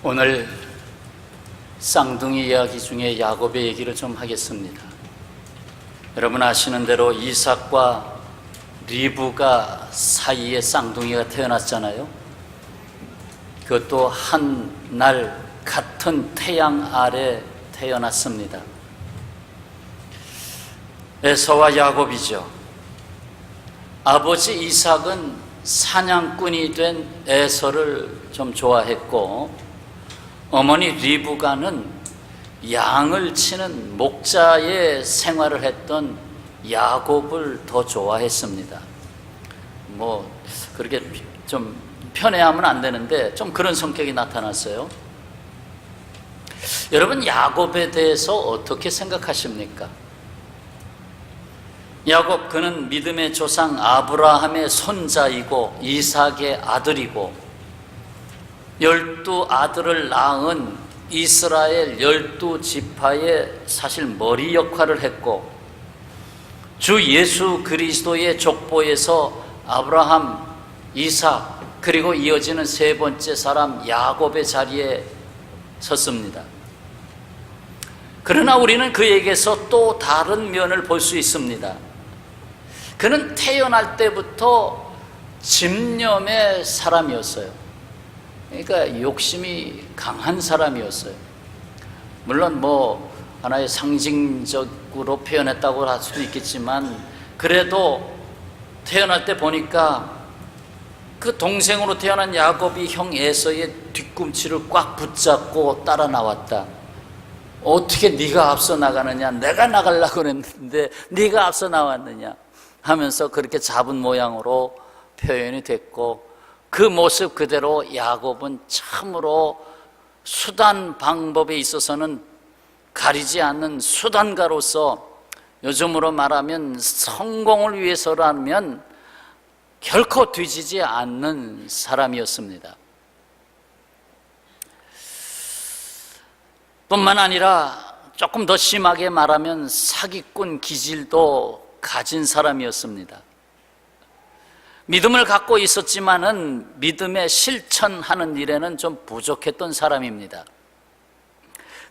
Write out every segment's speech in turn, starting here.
오늘 쌍둥이 이야기 중에 야곱의 얘기를 좀 하겠습니다. 여러분 아시는 대로 이삭과 리브가 사이에 쌍둥이가 태어났잖아요. 그것도 한 날 같은 태양 아래 태어났습니다. 에서와 야곱이죠. 아버지 이삭은 사냥꾼이 된 에서를 좀 좋아했고, 어머니 리브가는 양을 치는 목자의 생활을 했던 야곱을 더 좋아했습니다. 그렇게 좀 편애하면 안 되는데 좀 그런 성격이 나타났어요. 여러분, 야곱에 대해서 어떻게 생각하십니까? 야곱, 그는 믿음의 조상 아브라함의 손자이고 이삭의 아들이고 12아들을 낳은 이스라엘 12지파의 사실 머리 역할을 했고, 주 예수 그리스도의 족보에서 아브라함, 이삭, 그리고 이어지는 세 번째 사람 야곱의 자리에 섰습니다. 그러나 우리는 그에게서 또 다른 면을 볼 수 있습니다. 그는 태어날 때부터 집념의 사람이었어요. 그러니까 욕심이 강한 사람이었어요. 물론 하나의 상징적으로 표현했다고 할 수도 있겠지만, 그래도 태어날 때 보니까 그 동생으로 태어난 야곱이 형 에서의 뒤꿈치를 꽉 붙잡고 따라 나왔다. 어떻게 네가 앞서 나가느냐, 내가 나가려고 그랬는데 네가 앞서 나왔느냐 하면서 그렇게 잡은 모양으로 표현이 됐고, 그 모습 그대로 야곱은 참으로 수단 방법에 있어서는 가리지 않는 수단가로서, 요즘으로 말하면 성공을 위해서라면 결코 뒤지지 않는 사람이었습니다. 뿐만 아니라 조금 더 심하게 말하면 사기꾼 기질도 가진 사람이었습니다. 믿음을 갖고 있었지만은 믿음에 실천하는 일에는 좀 부족했던 사람입니다.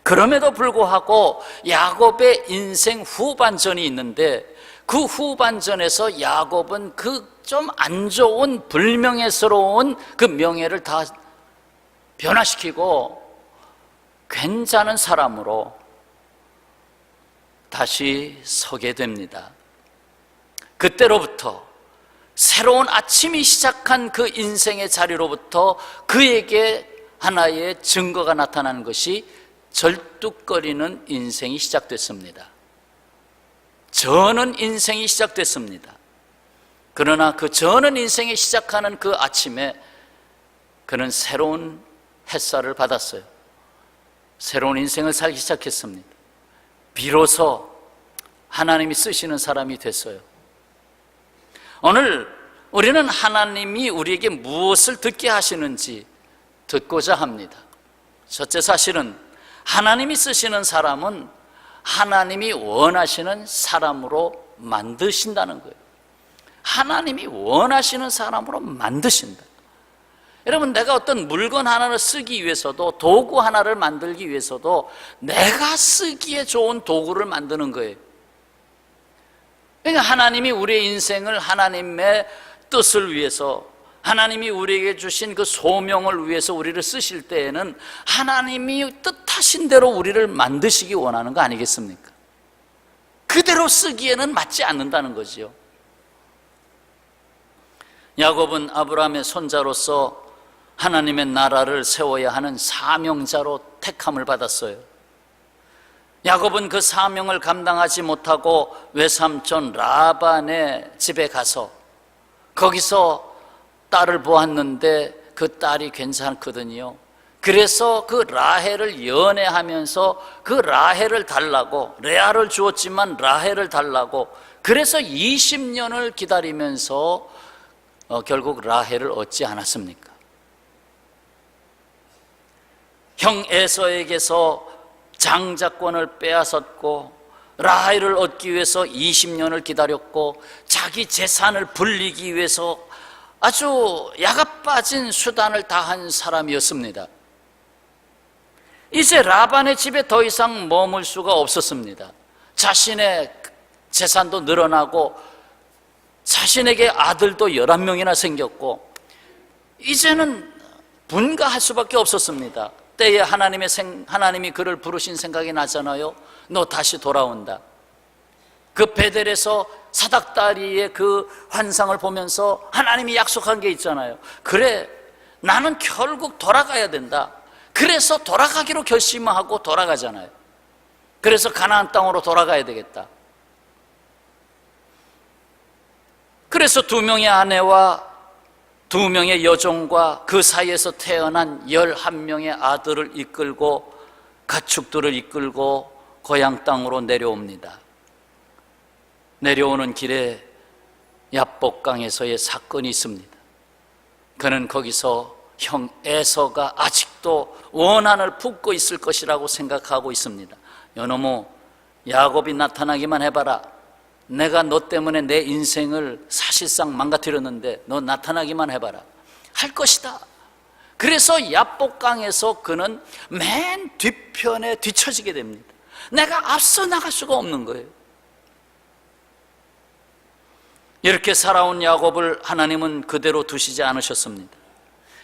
그럼에도 불구하고 야곱의 인생 후반전이 있는데, 그 후반전에서 야곱은 그 좀 안 좋은 불명예스러운 그 명예를 다 변화시키고 괜찮은 사람으로 다시 서게 됩니다. 그때로부터 새로운 아침이 시작한 그 인생의 자리로부터 그에게 하나의 증거가 나타나는 것이 절뚝거리는 인생이 시작됐습니다. 저는 인생이 시작됐습니다. 그러나 그 저는 인생이 시작하는 그 아침에 그는 새로운 햇살을 받았어요. 새로운 인생을 살기 시작했습니다. 비로소 하나님이 쓰시는 사람이 됐어요. 오늘 우리는 하나님이 우리에게 무엇을 듣게 하시는지 듣고자 합니다. 첫째 사실은 하나님이 쓰시는 사람은 하나님이 원하시는 사람으로 만드신다는 거예요. 하나님이 원하시는 사람으로 만드신다. 여러분, 내가 어떤 물건 하나를 쓰기 위해서도, 도구 하나를 만들기 위해서도 내가 쓰기에 좋은 도구를 만드는 거예요. 그러니까 하나님이 우리의 인생을 하나님의 뜻을 위해서, 하나님이 우리에게 주신 그 소명을 위해서 우리를 쓰실 때에는 하나님이 뜻하신 대로 우리를 만드시기 원하는 거 아니겠습니까? 그대로 쓰기에는 맞지 않는다는 거지요. 야곱은 아브라함의 손자로서 하나님의 나라를 세워야 하는 사명자로 택함을 받았어요. 야곱은 그 사명을 감당하지 못하고 외삼촌 라반의 집에 가서 거기서 딸을 보았는데 그 딸이 괜찮거든요. 그래서 그 라헬을 연애하면서 그 라헬을 달라고, 레아를 주었지만 라헬을 달라고, 그래서 20년을 기다리면서 결국 라헬을 얻지 않았습니까? 형 에서에게서 장자권을 빼앗았고 라헬을 얻기 위해서 20년을 기다렸고, 자기 재산을 불리기 위해서 아주 야가 빠진 수단을 다한 사람이었습니다. 이제 라반의 집에 더 이상 머물 수가 없었습니다. 자신의 재산도 늘어나고 자신에게 아들도 11명이나 생겼고 이제는 분가할 수밖에 없었습니다. 때에 하나님이 그를 부르신 생각이 나잖아요. 너 다시 돌아온다. 그 베델에서 사닥다리의 그 환상을 보면서 하나님이 약속한 게 있잖아요. 그래, 나는 결국 돌아가야 된다. 그래서 돌아가기로 결심하고 돌아가잖아요. 그래서 가나안 땅으로 돌아가야 되겠다. 그래서 2명의 아내와 2명의 여종과 그 사이에서 태어난 11명의 아들을 이끌고 가축들을 이끌고 고향 땅으로 내려옵니다. 내려오는 길에 야복강에서의 사건이 있습니다. 그는 거기서 형 에서가 아직도 원한을 품고 있을 것이라고 생각하고 있습니다. 여놈아, 야곱이 나타나기만 해봐라. 내가 너 때문에 내 인생을 사실상 망가뜨렸는데 너 나타나기만 해봐라. 할 것이다. 그래서 야복강에서 그는 맨 뒤편에 뒤처지게 됩니다. 내가 앞서 나갈 수가 없는 거예요. 이렇게 살아온 야곱을 하나님은 그대로 두시지 않으셨습니다.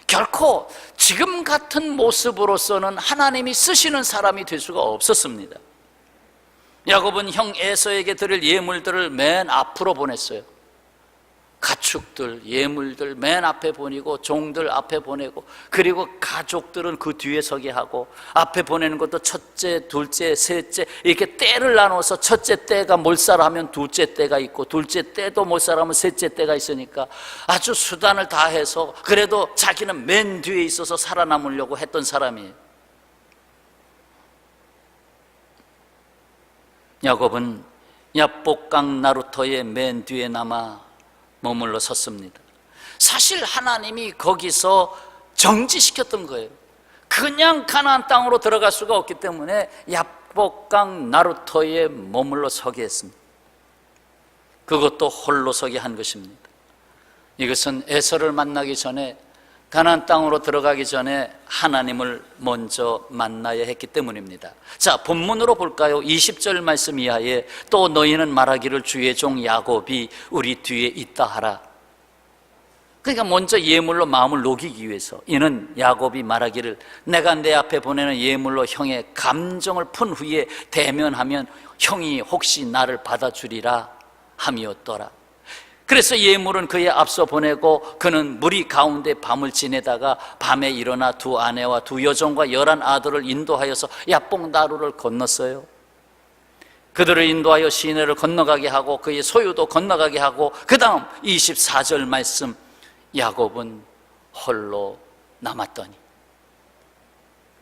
결코 지금 같은 모습으로서는 하나님이 쓰시는 사람이 될 수가 없었습니다. 야곱은 형 에서에게 드릴 예물들을 맨 앞으로 보냈어요. 가축들, 예물들 맨 앞에 보내고 종들 앞에 보내고, 그리고 가족들은 그 뒤에 서게 하고, 앞에 보내는 것도 첫째, 둘째, 셋째 이렇게 때를 나눠서 첫째 때가 몰살하면 둘째 때가 있고, 둘째 때도 몰살하면 셋째 때가 있으니까 아주 수단을 다해서 그래도 자기는 맨 뒤에 있어서 살아남으려고 했던 사람이에요. 야곱은 야복강 나루터의 맨 뒤에 남아 머물러 섰습니다. 사실 하나님이 거기서 정지시켰던 거예요. 그냥 가나안 땅으로 들어갈 수가 없기 때문에 야복강 나루터에 머물러 서게 했습니다. 그것도 홀로 서게 한 것입니다. 이것은 에서를 만나기 전에, 가나안 땅으로 들어가기 전에 하나님을 먼저 만나야 했기 때문입니다. 자, 본문으로 볼까요? 20절 말씀 이하에 또 너희는 말하기를 주의 종 야곱이 우리 뒤에 있다 하라. 그러니까 먼저 예물로 마음을 녹이기 위해서 이는 야곱이 말하기를 내가 내 앞에 보내는 예물로 형의 감정을 푼 후에 대면하면 형이 혹시 나를 받아주리라 함이었더라. 그래서 예물은 그의 앞서 보내고 그는 무리 가운데 밤을 지내다가 밤에 일어나 2 아내와 2 여종과 11 아들을 인도하여서 야복나루를 건넜어요. 그들을 인도하여 시내를 건너가게 하고 그의 소유도 건너가게 하고, 그 다음 24절 말씀, 야곱은 홀로 남았더니,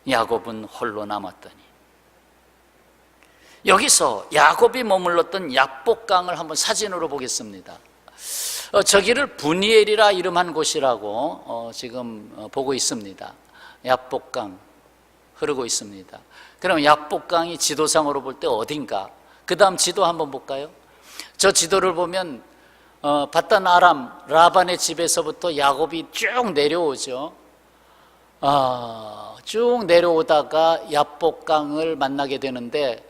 야곱은 홀로 남았더니. 여기서 야곱이 머물렀던 야복강을 한번 사진으로 보겠습니다. 저기를 분이엘이라 이름한 곳이라고 지금 보고 있습니다. 야복강 흐르고 있습니다. 그럼 야복강이 지도상으로 볼 때 어딘가? 그 다음 지도 한번 볼까요? 저 지도를 보면 바단 아람 라반의 집에서부터 야곱이 쭉 내려오죠. 쭉 내려오다가 야복강을 만나게 되는데,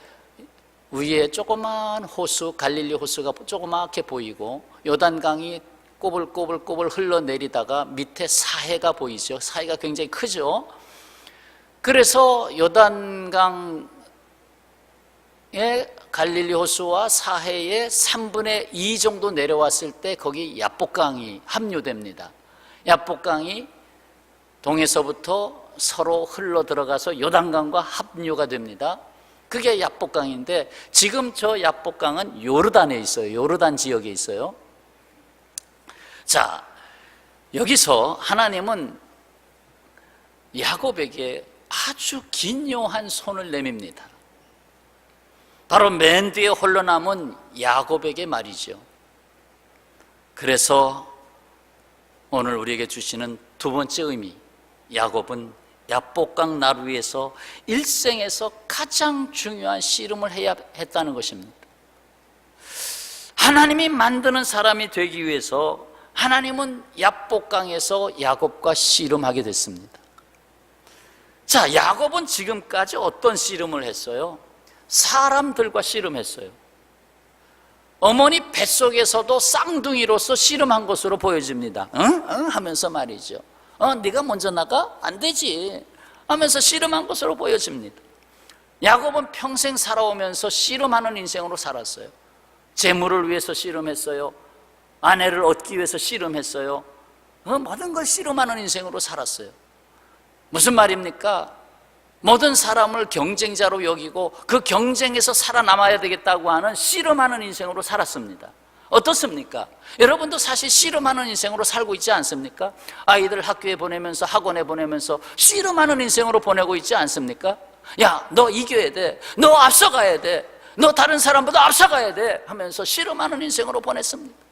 위에 조그만 호수, 갈릴리 호수가 조그맣게 보이고 요단강이 꼬불꼬불 흘러내리다가 밑에 사해가 보이죠. 사해가 굉장히 크죠. 그래서 요단강의 갈릴리 호수와 사해의 3분의 2 정도 내려왔을 때 거기 야복강이 합류됩니다. 야복강이 동에서부터 서로 흘러 들어가서 요단강과 합류가 됩니다. 그게 야복강인데, 지금 저 야복강은 요르단에 있어요. 요르단 지역에 있어요. 자, 여기서 하나님은 야곱에게 아주 기묘한 손을 내밉니다. 바로 맨 뒤에 홀로 남은 야곱에게 말이죠. 그래서 오늘 우리에게 주시는 2번째 의미, 야곱은 야복강 나루에서 일생에서 가장 중요한 씨름을 해야 했다는 것입니다. 하나님이 만드는 사람이 되기 위해서 하나님은 야복강에서 야곱과 씨름하게 됐습니다. 자, 야곱은 지금까지 어떤 씨름을 했어요? 사람들과 씨름했어요. 어머니 뱃속에서도 쌍둥이로서 씨름한 것으로 보여집니다. 응? 응? 하면서 말이죠. 네가 먼저 나가? 안 되지 하면서 씨름한 것으로 보여집니다. 야곱은 평생 살아오면서 씨름하는 인생으로 살았어요. 재물을 위해서 씨름했어요. 아내를 얻기 위해서 씨름했어요. 모든 걸 씨름하는 인생으로 살았어요. 무슨 말입니까? 모든 사람을 경쟁자로 여기고 그 경쟁에서 살아남아야 되겠다고 하는 씨름하는 인생으로 살았습니다. 어떻습니까? 여러분도 사실 씨름하는 인생으로 살고 있지 않습니까? 아이들 학교에 보내면서 학원에 보내면서 씨름하는 인생으로 보내고 있지 않습니까? 야, 너 이겨야 돼. 너 앞서가야 돼. 너 다른 사람보다 앞서가야 돼 하면서 씨름하는 인생으로 보냈습니다.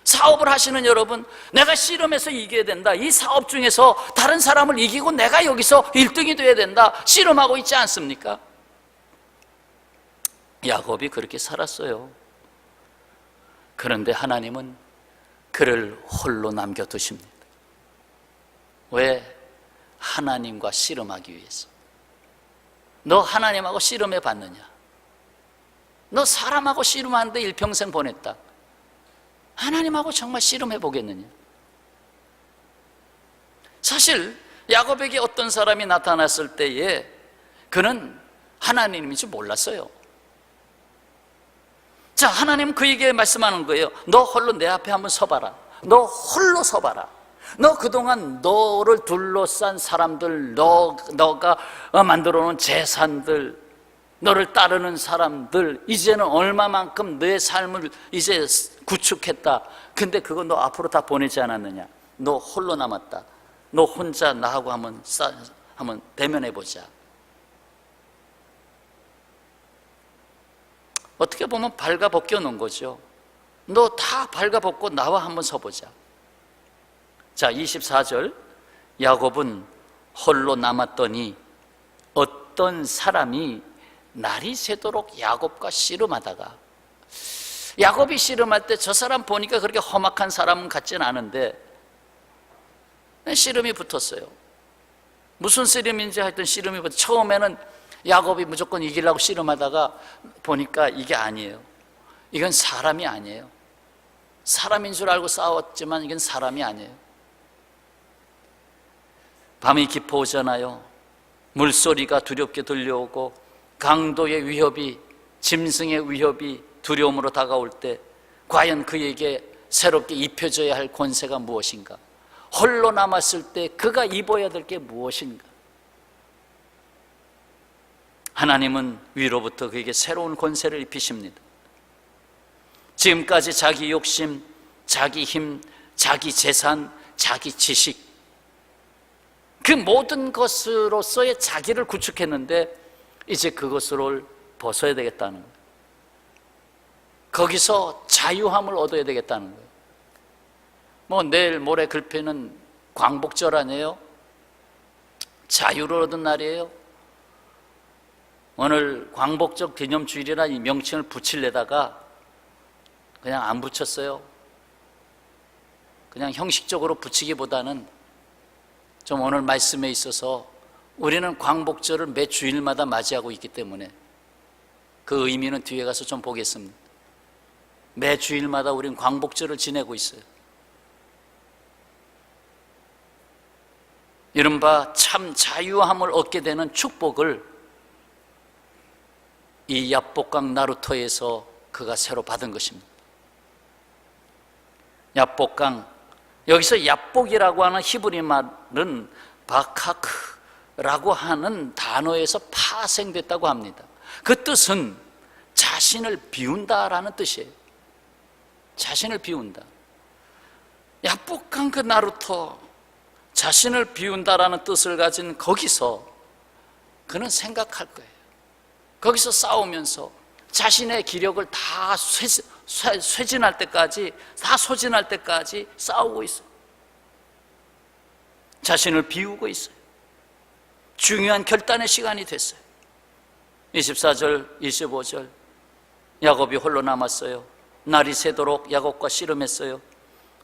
사업을 하시는 여러분, 내가 씨름해서 이겨야 된다. 이 사업 중에서 다른 사람을 이기고 내가 여기서 1등이 돼야 된다. 씨름하고 있지 않습니까? 야곱이 그렇게 살았어요. 그런데 하나님은 그를 홀로 남겨두십니다. 왜? 하나님과 씨름하기 위해서. 너 하나님하고 씨름해 봤느냐? 너 사람하고 씨름하는데 일평생 보냈다. 하나님하고 정말 씨름해 보겠느냐? 사실 야곱에게 어떤 사람이 나타났을 때에 그는 하나님인지 몰랐어요. 자, 하나님 그에게 말씀하는 거예요. 너 홀로 내 앞에 한번 서봐라. 너 홀로 서봐라. 너 그동안 너를 둘러싼 사람들, 너가 만들어 놓은 재산들, 너를 따르는 사람들, 이제는 얼마만큼 너의 삶을 이제 구축했다. 근데 그거 너 앞으로 다 보내지 않았느냐? 너 홀로 남았다. 너 혼자 나하고 한번 대면해 보자. 어떻게 보면 발가벗겨 놓은 거죠. 너 다 발가벗고 나와 한번 서보자. 자, 24절. 야곱은 홀로 남았더니 어떤 사람이 날이 새도록 야곱과 씨름하다가, 야곱이 씨름할 때 저 사람 보니까 그렇게 험악한 사람 같지는 않은데 씨름이 붙었어요. 무슨 씨름인지 하여튼 씨름이 붙었어요. 처음에는 야곱이 무조건 이기려고 씨름하다가 보니까 이게 아니에요. 이건 사람이 아니에요. 사람인 줄 알고 싸웠지만 이건 사람이 아니에요. 밤이 깊어오잖아요. 물소리가 두렵게 들려오고 강도의 위협이, 짐승의 위협이 두려움으로 다가올 때 과연 그에게 새롭게 입혀져야 할 권세가 무엇인가? 홀로 남았을 때 그가 입어야 될 게 무엇인가? 하나님은 위로부터 그에게 새로운 권세를 입히십니다. 지금까지 자기 욕심, 자기 힘, 자기 재산, 자기 지식, 그 모든 것으로서의 자기를 구축했는데 이제 그것을 벗어야 되겠다는 거예요. 거기서 자유함을 얻어야 되겠다는 거예요. 뭐 내일 모레 글피는 광복절 아니에요? 자유를 얻은 날이에요. 오늘 광복절 기념주일이라 이 명칭을 붙이려다가 그냥 안 붙였어요. 그냥 형식적으로 붙이기보다는 좀 오늘 말씀에 있어서 우리는 광복절을 매 주일마다 맞이하고 있기 때문에 그 의미는 뒤에 가서 좀 보겠습니다. 매 주일마다 우리는 광복절을 지내고 있어요. 이른바 참 자유함을 얻게 되는 축복을 이 야복강 나루터에서 그가 새로 받은 것입니다. 야복강, 여기서 야복이라고 하는 히브리 말은 바카크라고 하는 단어에서 파생됐다고 합니다. 그 뜻은 자신을 비운다라는 뜻이에요. 자신을 비운다. 야복강 그 나루터, 자신을 비운다라는 뜻을 가진 거기서 그는 생각할 거예요. 거기서 싸우면서 자신의 기력을 다 쇠진할 때까지, 다 소진할 때까지 싸우고 있어요. 자신을 비우고 있어요. 중요한 결단의 시간이 됐어요. 24절, 25절. 야곱이 홀로 남았어요. 날이 새도록 야곱과 씨름했어요.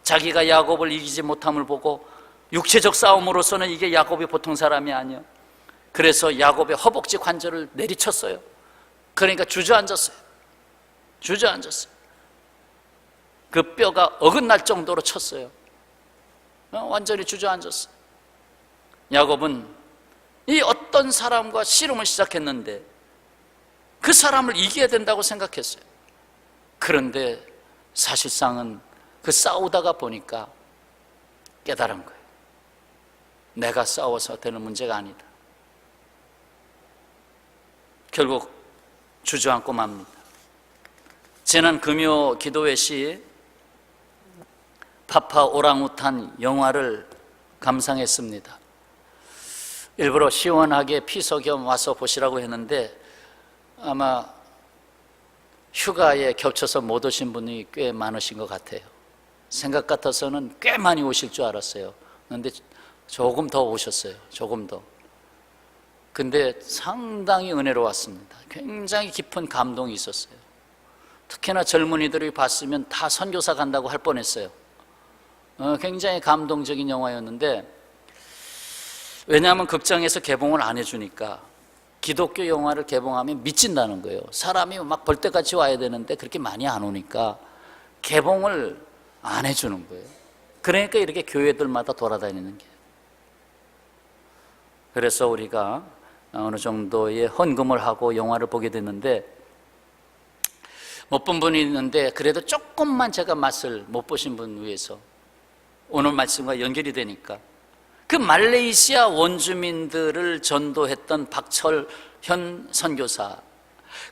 자기가 야곱을 이기지 못함을 보고 육체적 싸움으로서는 이게 야곱이 보통 사람이 아니야. 그래서 야곱의 허벅지 관절을 내리쳤어요. 그러니까 주저앉았어요. 그 뼈가 어긋날 정도로 쳤어요. 완전히 주저앉았어요. 야곱은 이 어떤 사람과 씨름을 시작했는데 그 사람을 이겨야 된다고 생각했어요. 그런데 사실상은 그 싸우다가 보니까 깨달은 거예요. 내가 싸워서 되는 문제가 아니다. 결국 주저앉고 맙니다. 지난 금요 기도회 시 파파 오랑우탄 영화를 감상했습니다. 일부러 시원하게 피서 겸 와서 보시라고 했는데 아마 휴가에 겹쳐서 못 오신 분이 꽤 많으신 것 같아요. 생각 같아서는 꽤 많이 오실 줄 알았어요. 그런데 조금 더 오셨어요. 조금 더. 근데 상당히 은혜로웠습니다. 굉장히 깊은 감동이 있었어요. 특히나 젊은이들이 봤으면 다 선교사 간다고 할 뻔했어요. 굉장히 감동적인 영화였는데, 왜냐하면 극장에서 개봉을 안 해주니까 기독교 영화를 개봉하면 미친다는 거예요. 사람이 막 벌떼같이 와야 되는데 그렇게 많이 안 오니까 개봉을 안 해주는 거예요. 그러니까 이렇게 교회들마다 돌아다니는 게. 그래서 우리가 어느 정도의 헌금을 하고 영화를 보게 됐는데, 못 본 분이 있는데 그래도 조금만 제가 맛을 못 보신 분 위해서 오늘 말씀과 연결이 되니까, 그 말레이시아 원주민들을 전도했던 박철현 선교사,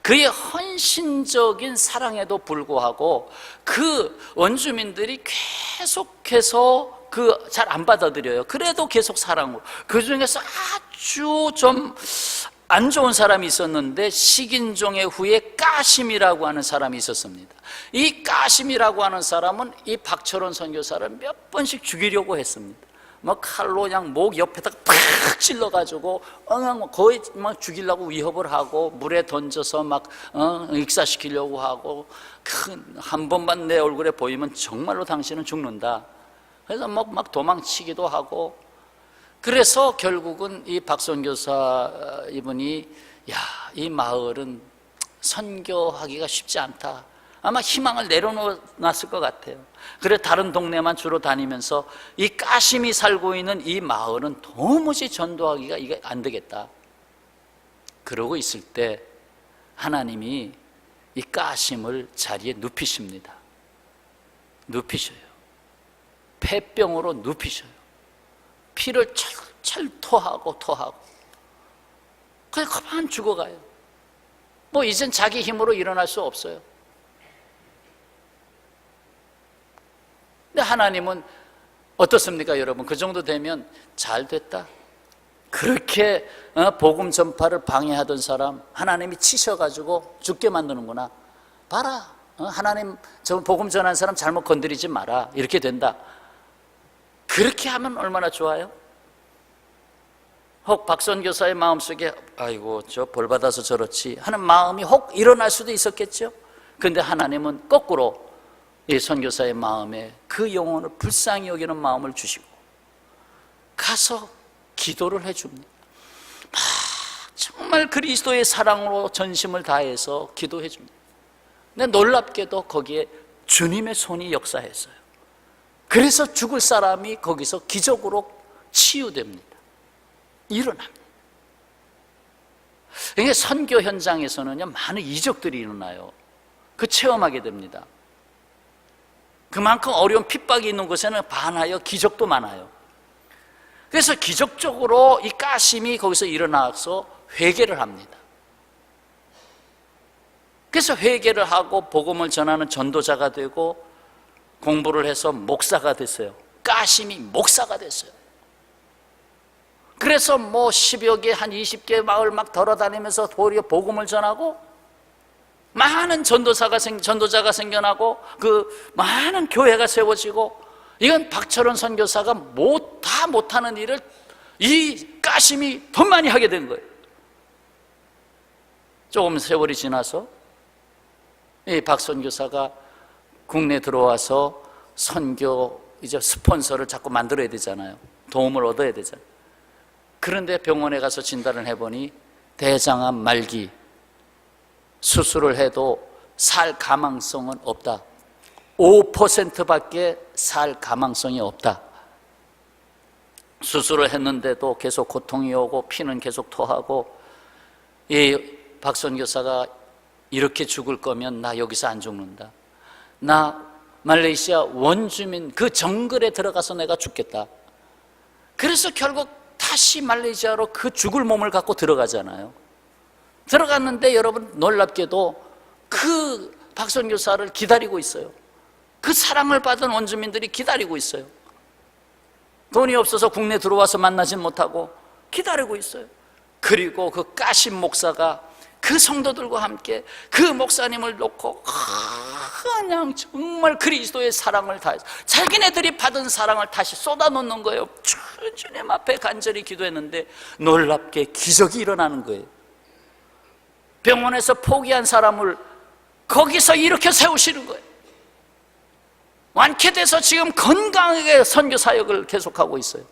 그의 헌신적인 사랑에도 불구하고 그 원주민들이 계속해서 잘 안 받아들여요. 그래도 계속 사랑으로. 그 중에서 아주 좀 안 좋은 사람이 있었는데, 식인종의 후에 까심이라고 하는 사람이 있었습니다. 이 까심이라고 하는 사람은 이 박철원 선교사를 몇 번씩 죽이려고 했습니다. 뭐 칼로 그냥 목 옆에다가 팍 찔러가지고 거의 막 죽이려고 위협을 하고, 물에 던져서 막 익사시키려고 하고, 한 번만 내 얼굴에 보이면 정말로 당신은 죽는다. 그래서 막 도망치기도 하고. 그래서 결국은 이 박선교사 이분이, 이 마을은 선교하기가 쉽지 않다, 아마 희망을 내려놨을 것 같아요. 그래 다른 동네만 주로 다니면서 이 까심이 살고 있는 이 마을은 도무지 전도하기가 이게 안 되겠다. 그러고 있을 때 하나님이 이 까심을 자리에 눕히십니다. 눕히셔요. 폐병으로 눕히셔요. 피를 철철 토하고 그냥 그만 죽어가요. 뭐 이젠 자기 힘으로 일어날 수 없어요. 근데 하나님은 어떻습니까, 여러분? 그 정도 되면 잘 됐다. 그렇게 복음 전파를 방해하던 사람 하나님이 치셔가지고 죽게 만드는구나. 봐라, 하나님 저 복음 전한 사람 잘못 건드리지 마라. 이렇게 된다. 그렇게 하면 얼마나 좋아요? 혹 박선교사의 마음속에 아이고 저 벌 받아서 저렇지 하는 마음이 혹 일어날 수도 있었겠죠. 그런데 하나님은 거꾸로 이 선교사의 마음에 그 영혼을 불쌍히 여기는 마음을 주시고 가서 기도를 해줍니다. 정말 그리스도의 사랑으로 전심을 다해서 기도해 줍니다. 근데 놀랍게도 거기에 주님의 손이 역사했어요. 그래서 죽을 사람이 거기서 기적으로 치유됩니다. 일어납니다. 그러니까 선교 현장에서는요, 많은 이적들이 일어나요. 그 체험하게 됩니다. 그만큼 어려운 핍박이 있는 곳에는 반하여 기적도 많아요. 그래서 기적적으로 이 까심이 거기서 일어나서 회개를 합니다. 그래서 회개를 하고 복음을 전하는 전도자가 되고 공부를 해서 목사가 됐어요. 까심이 목사가 됐어요. 그래서 뭐 10여 개, 한 20개 마을 막 돌아다니면서 도리어 복음을 전하고 많은 전도자가 생겨나고 그 많은 교회가 세워지고, 이건 박철원 선교사가 다 못하는 일을 이 까심이 더 많이 하게 된 거예요. 조금 세월이 지나서 이 박 선교사가 국내 들어와서 선교 이제 스폰서를 자꾸 만들어야 되잖아요. 도움을 얻어야 되잖아요. 그런데 병원에 가서 진단을 해보니 대장암 말기, 수술을 해도 살 가망성은 없다. 5%밖에 살 가망성이 없다. 수술을 했는데도 계속 고통이 오고 피는 계속 토하고, 이 박 선교사가 이렇게 죽을 거면 나 여기서 안 죽는다. 나 말레이시아 원주민 그 정글에 들어가서 내가 죽겠다. 그래서 결국 다시 말레이시아로 그 죽을 몸을 갖고 들어가잖아요. 들어갔는데 여러분 놀랍게도 그 박 선교사를 기다리고 있어요. 그 사랑을 받은 원주민들이 기다리고 있어요. 돈이 없어서 국내 들어와서 만나진 못하고 기다리고 있어요. 그리고 그 까신 목사가 그 성도들과 함께 그 목사님을 놓고 그냥 정말 그리스도의 사랑을 다해서 자기네들이 받은 사랑을 다시 쏟아놓는 거예요. 주님 앞에 간절히 기도했는데 놀랍게 기적이 일어나는 거예요. 병원에서 포기한 사람을 거기서 일으켜 세우시는 거예요. 완쾌돼서 지금 건강하게 선교 사역을 계속하고 있어요.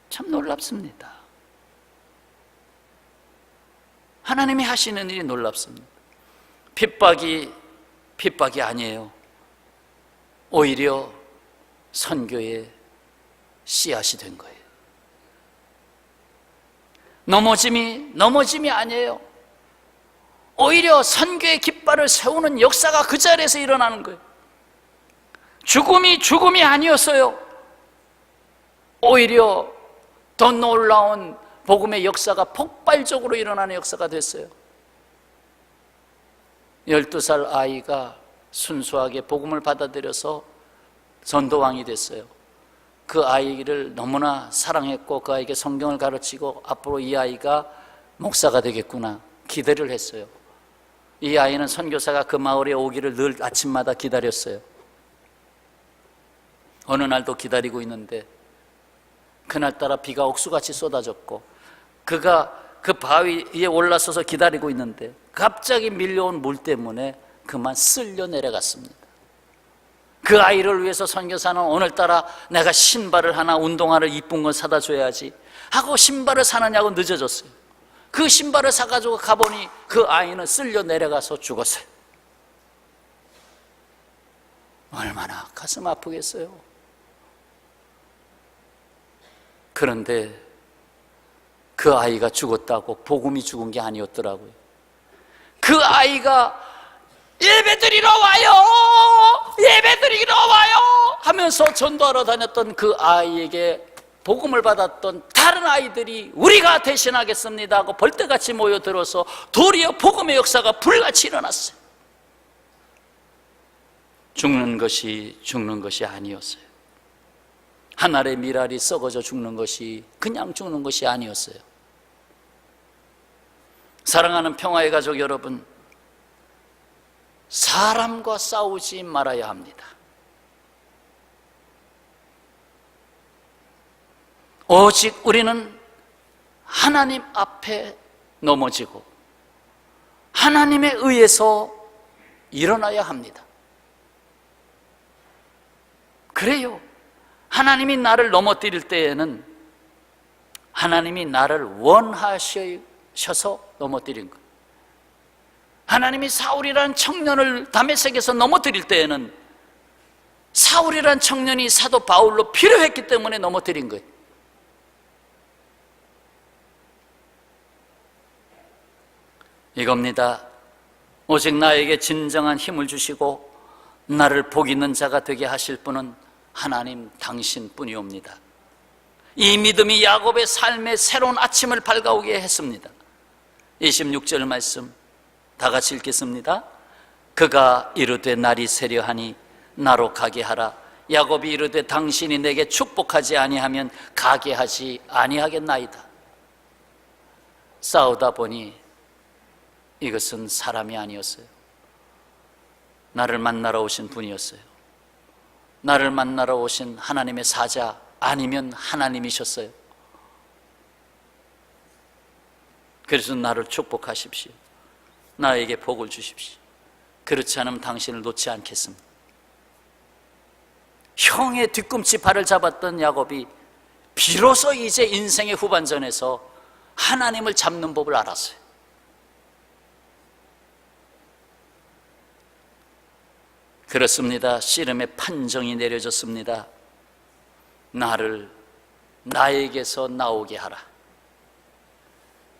참 놀랍습니다. 하나님이 하시는 일이 놀랍습니다. 핍박이 아니에요. 오히려 선교의 씨앗이 된 거예요. 넘어짐이 아니에요. 오히려 선교의 깃발을 세우는 역사가 그 자리에서 일어나는 거예요. 죽음이 아니었어요. 오히려 더 놀라운 복음의 역사가 폭발적으로 일어나는 역사가 됐어요. 12살 아이가 순수하게 복음을 받아들여서 전도왕이 됐어요. 그 아이를 너무나 사랑했고 그 아이에게 성경을 가르치고 앞으로 이 아이가 목사가 되겠구나 기대를 했어요. 이 아이는 선교사가 그 마을에 오기를 늘 아침마다 기다렸어요. 어느 날도 기다리고 있는데 그날따라 비가 옥수같이 쏟아졌고 그가 그 바위 위에 올라서서 기다리고 있는데 갑자기 밀려온 물 때문에 그만 쓸려 내려갔습니다. 그 아이를 위해서 선교사는 오늘따라 내가 신발을 하나 운동화를 이쁜 걸 사다 줘야지 하고 신발을 사느냐고 늦어졌어요. 그 신발을 사가지고 가보니 그 아이는 쓸려 내려가서 죽었어요. 얼마나 가슴 아프겠어요. 그런데 그 아이가 죽었다고 복음이 죽은 게 아니었더라고요. 그 아이가 예배드리러 와요! 예배드리러 와요! 하면서 전도하러 다녔던 그 아이에게 복음을 받았던 다른 아이들이 우리가 대신하겠습니다 하고 벌떼같이 모여들어서 도리어 복음의 역사가 불같이 일어났어요. 죽는 것이 아니었어요. 한 알의 밀알이 썩어져 죽는 것이 그냥 죽는 것이 아니었어요. 사랑하는 평화의 가족 여러분, 사람과 싸우지 말아야 합니다. 오직 우리는 하나님 앞에 넘어지고 하나님에 의해서 일어나야 합니다. 그래요. 하나님이 나를 넘어뜨릴 때에는 하나님이 나를 원하셔서 넘어뜨린 거예요. 하나님이 사울이라는 청년을 다메섹에서 넘어뜨릴 때에는 사울이라는 청년이 사도 바울로 필요했기 때문에 넘어뜨린 거예요. 이겁니다. 오직 나에게 진정한 힘을 주시고 나를 복 있는 자가 되게 하실 분은 하나님 당신뿐이옵니다. 이 믿음이 야곱의 삶의 새로운 아침을 밝아오게 했습니다. 26절 말씀 다 같이 읽겠습니다. 그가 이르되 날이 새려하니 나로 가게 하라. 야곱이 이르되 당신이 내게 축복하지 아니하면 가게 하지 아니하겠나이다. 싸우다 보니 이것은 사람이 아니었어요. 나를 만나러 오신 분이었어요. 나를 만나러 오신 하나님의 사자 아니면 하나님이셨어요. 그래서 나를 축복하십시오. 나에게 복을 주십시오. 그렇지 않으면 당신을 놓지 않겠습니다. 형의 뒤꿈치 발을 잡았던 야곱이 비로소 이제 인생의 후반전에서 하나님을 잡는 법을 알았어요. 그렇습니다. 씨름의 판정이 내려졌습니다. 나에게서 나오게 하라.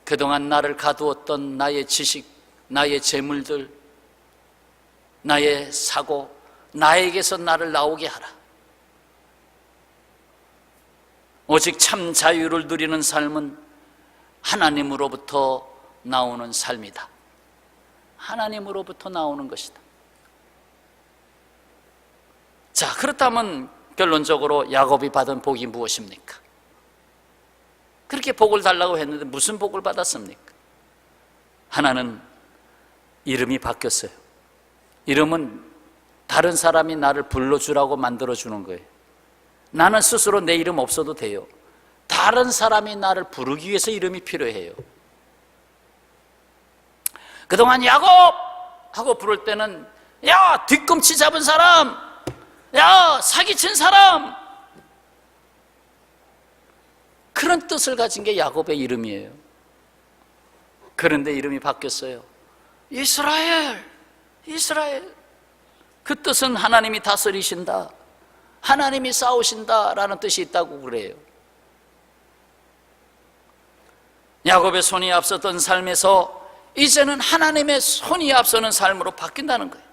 그동안 나를 가두었던 나의 지식, 나의 재물들, 나의 사고, 나에게서 나를 나오게 하라. 오직 참 자유를 누리는 삶은 하나님으로부터 나오는 삶이다. 하나님으로부터 나오는 것이다. 자, 그렇다면 결론적으로 야곱이 받은 복이 무엇입니까? 그렇게 복을 달라고 했는데 무슨 복을 받았습니까? 하나는 이름이 바뀌었어요. 이름은 다른 사람이 나를 불러주라고 만들어주는 거예요. 나는 스스로 내 이름 없어도 돼요. 다른 사람이 나를 부르기 위해서 이름이 필요해요. 그동안 야곱! 하고 부를 때는 야, 뒤꿈치 잡은 사람! 야, 사기친 사람! 그런 뜻을 가진 게 야곱의 이름이에요. 그런데 이름이 바뀌었어요. 이스라엘! 이스라엘! 그 뜻은 하나님이 다스리신다, 하나님이 싸우신다 라는 뜻이 있다고 그래요. 야곱의 손이 앞섰던 삶에서 이제는 하나님의 손이 앞서는 삶으로 바뀐다는 거예요.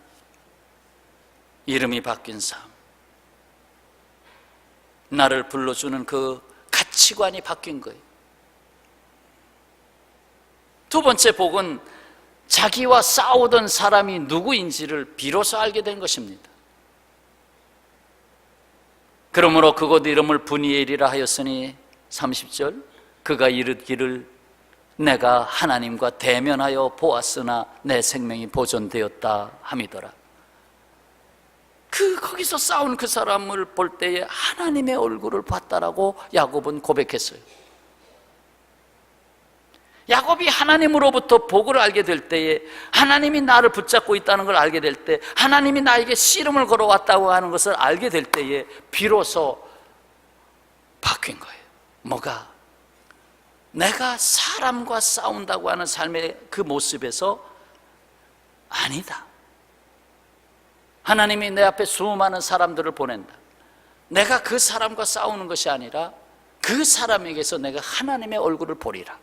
이름이 바뀐 삶, 나를 불러주는 그 가치관이 바뀐 거예요. 두 번째 복은 자기와 싸우던 사람이 누구인지를 비로소 알게 된 것입니다. 그러므로 그곳 이름을 브니엘이라 하였으니 30절 그가 이르기를 내가 하나님과 대면하여 보았으나 내 생명이 보존되었다 함이더라. 거기서 싸운 그 사람을 볼 때에 하나님의 얼굴을 봤다라고 야곱은 고백했어요. 야곱이 하나님으로부터 복을 알게 될 때에, 하나님이 나를 붙잡고 있다는 걸 알게 될 때, 하나님이 나에게 씨름을 걸어왔다고 하는 것을 알게 될 때에 비로소 바뀐 거예요. 뭐가? 내가 사람과 싸운다고 하는 삶의 그 모습에서 아니다. 하나님이 내 앞에 수많은 사람들을 보낸다. 내가 그 사람과 싸우는 것이 아니라 그 사람에게서 내가 하나님의 얼굴을 보리라.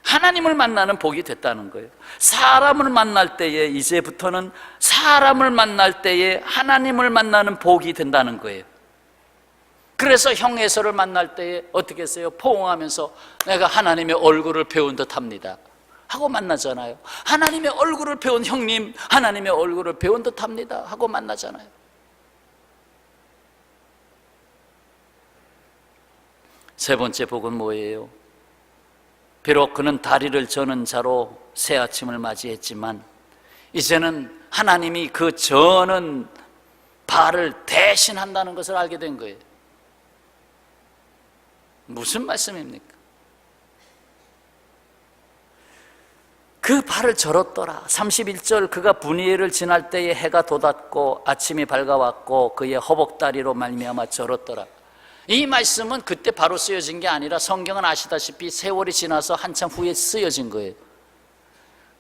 하나님을 만나는 복이 됐다는 거예요. 사람을 만날 때에, 이제부터는 사람을 만날 때에 하나님을 만나는 복이 된다는 거예요. 그래서 형 에서를 만날 때에 어떻게 했어요? 포옹하면서 내가 하나님의 얼굴을 배운 듯 합니다 하고 만나잖아요. 하나님의 얼굴을 배운 형님, 하나님의 얼굴을 배운 듯 합니다 하고 만나잖아요. 세 번째 복은 뭐예요? 비록 그는 다리를 저는 자로 새 아침을 맞이했지만 이제는 하나님이 그 저는 발을 대신한다는 것을 알게 된 거예요. 무슨 말씀입니까? 그 발을 절었더라. 31절 그가 브니엘을 지날 때에 해가 돋았고 아침이 밝아왔고 그의 허벅다리로 말미암아 절었더라. 이 말씀은 그때 바로 쓰여진 게 아니라 성경은 아시다시피 세월이 지나서 한참 후에 쓰여진 거예요.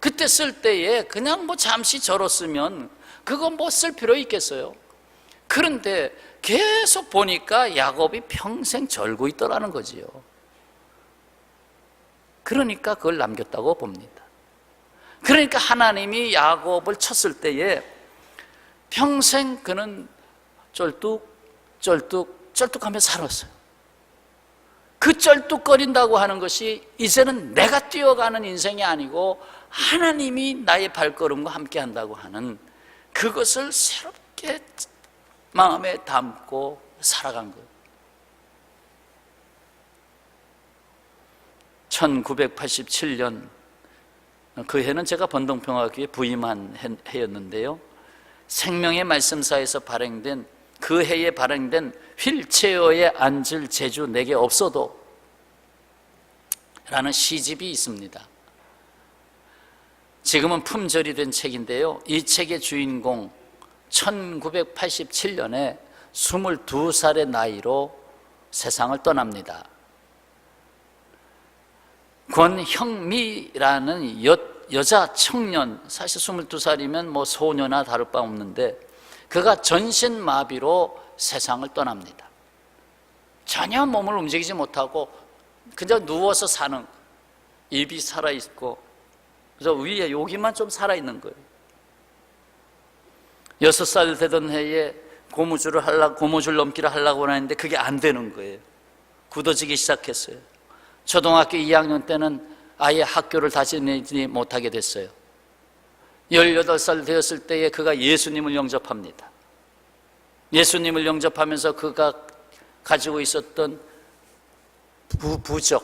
그때 쓸 때에 그냥 잠시 절었으면 그건 쓸 필요 있겠어요? 그런데 계속 보니까 야곱이 평생 절고 있더라는 거지요. 그러니까 그걸 남겼다고 봅니다. 그러니까 하나님이 야곱을 쳤을 때에 평생 그는 쩔뚝하며 살았어요. 그 쩔뚝거린다고 하는 것이 이제는 내가 뛰어가는 인생이 아니고 하나님이 나의 발걸음과 함께 한다고 하는 그것을 새롭게 마음에 담고 살아간 거예요. 1987년 그 해는 제가 번동평화교회 부임한 해였는데요, 생명의 말씀사에서 발행된 그 해에 발행된 휠체어에 앉을 재주 내게 없어도 라는 시집이 있습니다. 지금은 품절이 된 책인데요, 이 책의 주인공 1987년에 22살의 나이로 세상을 떠납니다. 권형미라는 여자 청년, 사실 22살이면 뭐 소녀나 다를 바 없는데 그가 전신마비로 세상을 떠납니다. 전혀 몸을 움직이지 못하고 그냥 누워서 사는, 입이 살아있고 그래서 위에 여기만 좀 살아있는 거예요. 6살 되던 해에 고무줄 넘기를 하려고 하는데 그게 안 되는 거예요. 굳어지기 시작했어요. 초등학교 2학년 때는 아예 학교를 다니지 못하게 됐어요. 18살 되었을 때에 그가 예수님을 영접합니다. 예수님을 영접하면서 그가 가지고 있었던 부적,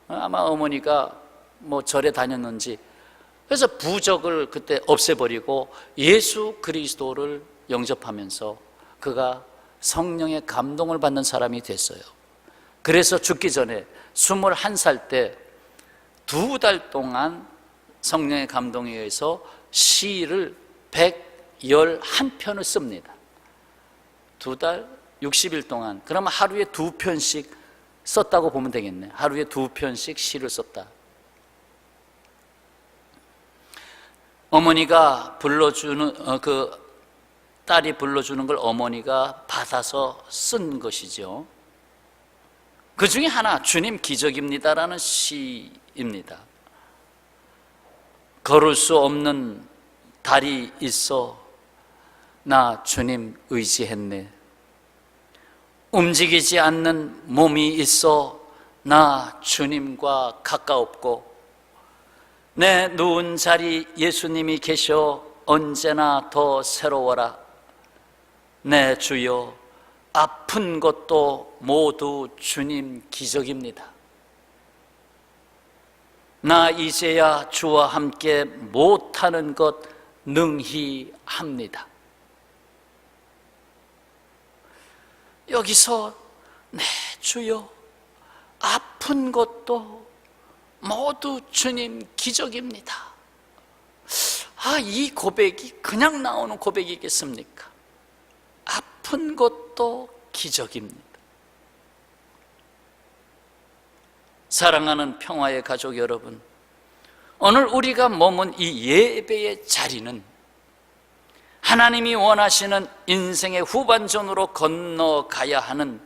아마 어머니가 뭐 절에 다녔는지, 그래서 부적을 그때 없애버리고 예수 그리스도를 영접하면서 그가 성령의 감동을 받는 사람이 됐어요. 그래서 죽기 전에 21살 때 2달 동안 성령의 감동에 의해서 시를 111편을 씁니다. 2달 60일 동안. 그러면 하루에 2편씩 썼다고 보면 되겠네. 하루에 2편씩 시를 썼다. 어머니가 불러주는 딸이 불러주는 걸 어머니가 받아서 쓴 것이죠. 그 중에 하나, 주님 기적입니다라는 시입니다. 걸을 수 없는 다리 있어 나 주님 의지했네. 움직이지 않는 몸이 있어 나 주님과 가까웠고, 내 누운 자리 예수님이 계셔 언제나 더 새로워라. 내 주여 아픈 것도 모두 주님 기적입니다. 나 이제야 주와 함께 못하는 것 능히 합니다. 여기서 내 주여 아픈 것도 모두 주님 기적입니다. 이 고백이 그냥 나오는 고백이겠습니까? 아픈 것도 기적입니다. 사랑하는 평화의 가족 여러분, 오늘 우리가 머문 이 예배의 자리는 하나님이 원하시는 인생의 후반전으로 건너가야 하는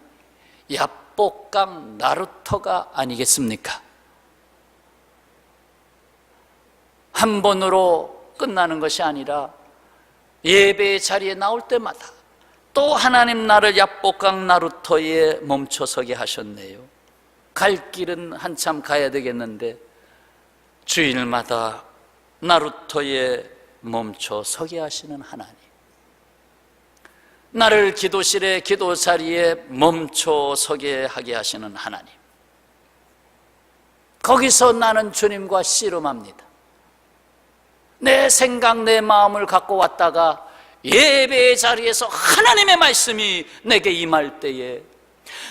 야복강 나루터가 아니겠습니까? 한 번으로 끝나는 것이 아니라 예배의 자리에 나올 때마다 또 하나님 나를 야복강 나루터에 멈춰서게 하셨네요. 갈 길은 한참 가야 되겠는데 주일마다 나루터에 멈춰서게 하시는 하나님, 나를 기도실에 기도 자리에 멈춰서게 하게 하시는 하나님, 거기서 나는 주님과 씨름합니다. 내 생각, 내 마음을 갖고 왔다가 예배의 자리에서 하나님의 말씀이 내게 임할 때에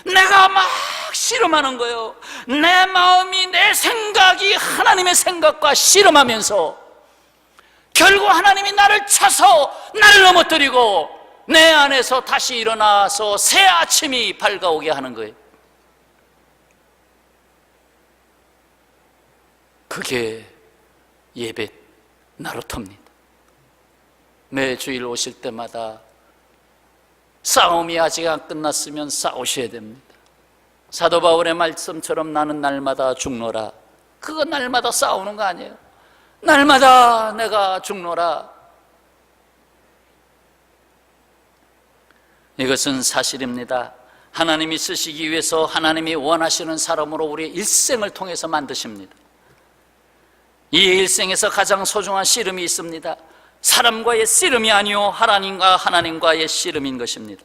내가 막 씨름하는 거예요. 내 마음이, 내 생각이 하나님의 생각과 씨름하면서 결국 하나님이 나를 쳐서 나를 넘어뜨리고 내 안에서 다시 일어나서 새 아침이 밝아오게 하는 거예요. 그게 예배 나루터입니다. 매 주일 오실 때마다 싸움이 아직 안 끝났으면 싸우셔야 됩니다. 사도 바울의 말씀처럼 나는 날마다 죽노라. 그거 날마다 싸우는 거 아니에요. 날마다 내가 죽노라. 이것은 사실입니다. 하나님이 쓰시기 위해서 하나님이 원하시는 사람으로 우리의 일생을 통해서 만드십니다. 이 일생에서 가장 소중한 씨름이 있습니다. 사람과의 씨름이 아니요 하나님과 하나님과의 씨름인 것입니다.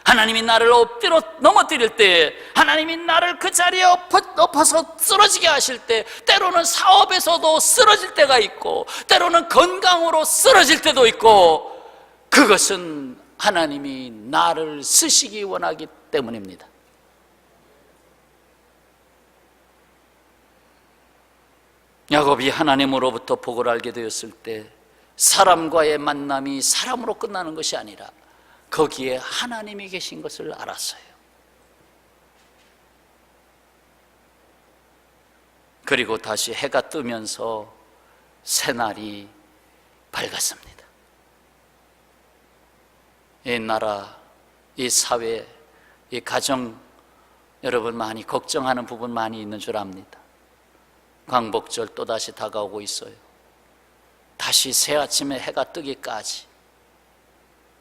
하나님이 나를 엎드려 넘어뜨릴 때, 하나님이 나를 그 자리에 엎어서 쓰러지게 하실 때, 때로는 사업에서도 쓰러질 때가 있고 때로는 건강으로 쓰러질 때도 있고, 그것은 하나님이 나를 쓰시기 원하기 때문입니다. 야곱이 하나님으로부터 복을 알게 되었을 때 사람과의 만남이 사람으로 끝나는 것이 아니라 거기에 하나님이 계신 것을 알았어요. 그리고 다시 해가 뜨면서 새날이 밝았습니다. 이 나라, 이 사회, 이 가정, 여러분 많이 걱정하는 부분 많이 있는 줄 압니다. 광복절 또다시 다가오고 있어요. 다시 새아침에 해가 뜨기까지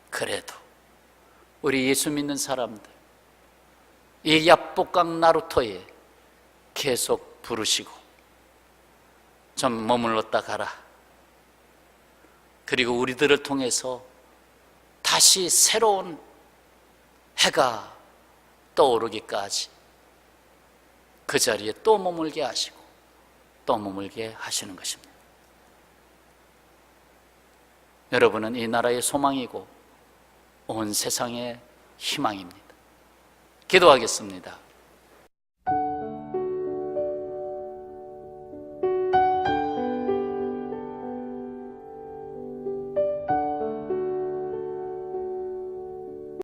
그래도 우리 예수 믿는 사람들 이 야복강 나루터에 계속 부르시고 좀 머물렀다 가라. 그리고 우리들을 통해서 다시 새로운 해가 떠오르기까지 그 자리에 또 머물게 하시고 또 머물게 하시는 것입니다. 여러분은 이 나라의 소망이고 온 세상의 희망입니다. 기도하겠습니다.